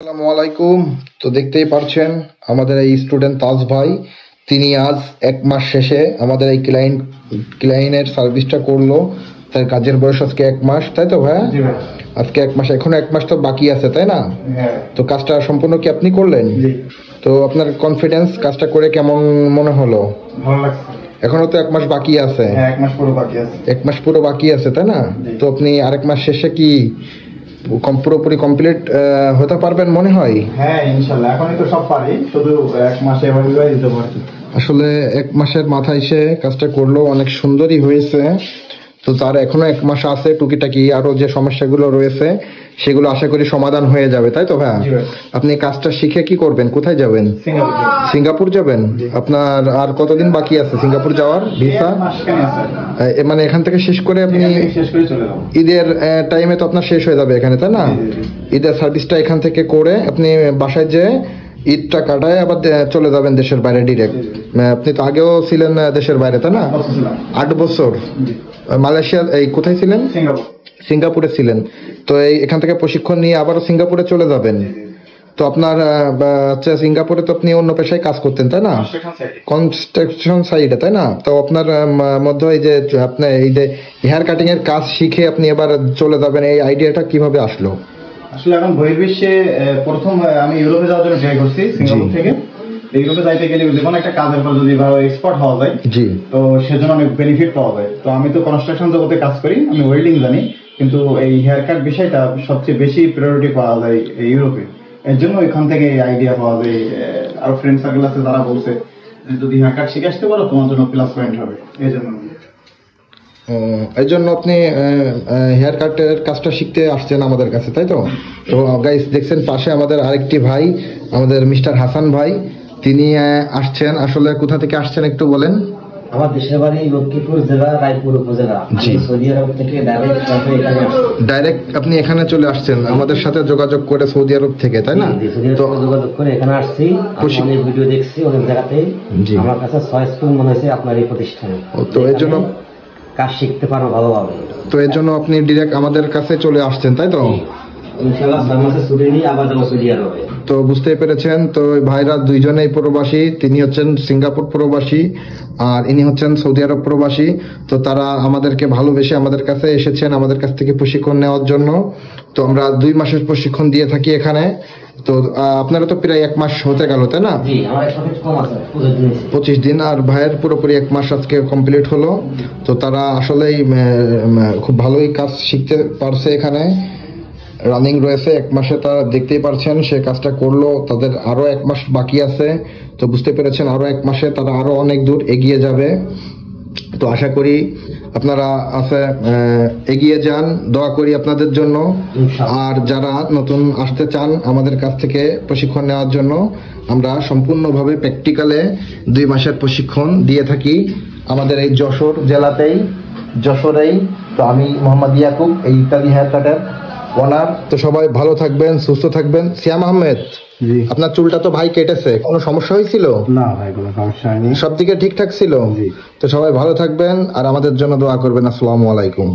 আসসালামু আলাইকুম। তো দেখতেই পারছেন আমাদের এই স্টুডেন্ট তাজ ভাই, তিনি আজ 1 মাস শেষে আমাদের এই ক্লায়েন্টের সার্ভিসটা করলো। তার কাজের বয়স আজকে 1 মাস, তাই তো ভাই? জি ভাই। আজকে 1 মাস, এখনো 1 মাস তো বাকি আছে, তাই না? হ্যাঁ। তো কাজটা সম্পূর্ণ কি আপনি করলেন? জি। তো আপনার কনফিডেন্স, কাজটা করে কেমন মনে হলো? ভালো লাগছে। এখনো তো 1 মাস বাকি আছে। হ্যাঁ, 1 মাস পুরো বাকি আছে। 1 মাস পুরো বাকি আছে, তাই না? জি। তো আপনি আরেক মাস শেষে কি পুরোপুরি কমপ্লিট হতে পারবেন মনে হয়? হ্যাঁ, ইনশাআল্লাহ এখনই তো সব পারি, শুধু 1 মাসে এভাবে দিতে পারছি। আসলে 1 মাসের মাথায় সে কাজটা করলো, অনেক সুন্দরই হয়েছে। তো তার এখনো 1 মাস আছে, টুকিটাকি আরো যে সমস্যাগুলো রয়েছে সেগুলো আশা করি সমাধান হয়ে যাবে, তাই তো ভাই? জি ভাই। আপনি কাজটা শিখে কি করবেন, কোথায় যাবেন? সিঙ্গাপুর যাব। সিঙ্গাপুর যাবেন? জি। আপনার আর কতদিন বাকি আছে সিঙ্গাপুর যাওয়ার ভিসা? 1 মাস কেন আছে? মানে এখান থেকে শেষ করে আপনি এখান থেকে শেষ করে চলে যাব। ঈদের টাইমে তো আপনার শেষ হয়ে যাবে এখানে, তাই না? জি, জি, জি। ঈদের সার্ভিসটা এখান থেকে করে আপনি বাসায় যেয়ে ঈদটা কাটায় আবার চলে যাবেন দেশের বাইরে ডিরেক্ট। জি, জি। আপনি তো আগেও ছিলেন দেশের বাইরে, তাই না? বলছিলাম। 8 বছর জি। মালয়েশিয়া, এই কোথায় ছিলেন? সিঙ্গাপুর। সিঙ্গাপুরে ছিলেন। তো এখান থেকে প্রশিক্ষণ নিয়ে আবারও সিঙ্গাপুরে চলে যাবেন। জি, জি। তো আপনার আচ্ছা, সিঙ্গাপুরে তো আপনি অন্য পেশায় কাজ করতেন, তাই না? কনস্ট্রাকশন সাইটে। কনস্ট্রাকশন সাইডে, তাই না? তো আপনার মধ্যে এই যে আপনি এই যে হেয়ার কাটিং এর কাজ শিখে আপনি এবার চলে যাবেন, এই আইডিয়াটা কিভাবে আসলো? আসলে এখন বহির্বিশ্বে প্রথম আমি ইউরোপে যাওয়ার জন্য ট্রাই করছি সিঙ্গাপুর থেকে। তো ইউরোপে যাইতে গেলে যে কোনো একটা কাজের পর যদি ভালো এক্সপার্ট হওয়া যায়, জি। তো সেজন্য অনেক বেনিফিট পাওয়া যায়। তো আমি তো কনস্ট্রাকশন জগতে কাজ করি, আমি ওয়েল্ডিং জানি, কিন্তু এই হেয়ার কাট বিষয়টা সবচেয়ে বেশি প্রায়োরিটি পাওয়া যায় এই ইউরোপে। এর জন্য এখান থেকে এই আইডিয়া পাওয়া যায়। আর ফ্রেন্ড সার্কেল আছে যারা বলছে যে যদি হেয়ার কাট শিখে আসতে পারো তোমার জন্য প্লাস পয়েন্ট হবে, এই জন্য। এই জন্য আপনি হেয়ার কাটের কাজটা শিখতে আসছেন আমাদের কাছে, তাই তো? তো গাইস দেখছেন পাশে আমাদের আরেকটি ভাই, আমাদের মিস্টার হাসান ভাই, তিনি আসছেন। আসলে কোথা থেকে আসছেন একটু বলেন। আমার দেশের বাড়ি লক্ষ্মীপুর জেলা, রায়পুর উপজেলা। জি। আমি সৌদি আরব থেকে ডাইরেক্ট এখানে আসছি। ডাইরেক্ট আপনি এখানে চলে আসছেন আমাদের সাথে যোগাযোগ করে সৌদি আরব থেকে, তাই না? জি, সৌদি আরব তো থেকে যোগাযোগ করে এখানে আসছি। আমি অনেক ভিডিও দেখছি অনেক জায়গাতে। জি। আমার কাছে চয়েসফুল মনে হয়েছে আপনার এই প্রতিষ্ঠানে। তো এর জন্য কাজ শিখতে পারবো ভালোভাবে। তো এর জন্য আপনি ডিরেক্ট আমাদের কাছে চলে আসছেন, তাই তো? ইনশাআল্লাহ 6 মাসের ছুটি নিয়ে আবার যাবো সৌদি আরবে। তো বুঝতেই পেরেছেন, তো ওই ভাইরা দুইজনেই প্রবাসী। তিনি হচ্ছেন সিঙ্গাপুর প্রবাসী আর ইনি হচ্ছেন সৌদি আরব প্রবাসী। তো তারা আমাদেরকে ভালোবেসে আমাদের কাছে এসেছেন আমাদের কাছ থেকে প্রশিক্ষণ নেওয়ার জন্য। তো আমরা 2 মাসের প্রশিক্ষণ দিয়ে থাকি এখানে। তো আপনারা তো প্রায় 1 মাস হতে গেল, তাই না? জি, আমার একটা কম আছে 25 দিন। 25 দিন। আর ভাইয়ের পুরোপুরি 1 মাস আজকে কমপ্লিট হলো। তো তারা আসলেই খুব ভালোই কাজ শিখতে পারছে এখানে। রানিং রয়েছে 1 মাসে, তারা দেখতেই পারছেন সে কাজটা করলো। তাদের আরো 1 মাস বাকি আছে। তো বুঝতে পেরেছেন আরো 1 মাসে তারা আরো অনেক দূর এগিয়ে যাবে। তো আশা করি আপনারা এগিয়ে যান, দোয়া করি আপনাদের জন্য। আর যারা নতুন আসতে চান আমাদের কাছ থেকে প্রশিক্ষণ নেওয়ার জন্য, আমরা সম্পূর্ণভাবে প্র্যাকটিক্যালে 2 মাসের প্রশিক্ষণ দিয়ে থাকি আমাদের এই যশোর জেলাতেই, যশোরেই। তো আমি মোহাম্মদ ইয়াকুব, এই ইত্যাদি হেয়ার কাটার ওনার। তো সবাই ভালো থাকবেন, সুস্থ থাকবেন। সিয়াম আহমেদ, জি। আপনার চুলটা তো ভাই কেটেছে, কোনো সমস্যা হয়েছিল? না ভাই, কোনো সমস্যা হয়নি। সব দিকে ঠিকঠাক ছিল? জি। তো সবাই ভালো থাকবেন আর আমাদের জন্য দোয়া করবেন। আসসালামু আলাইকুম।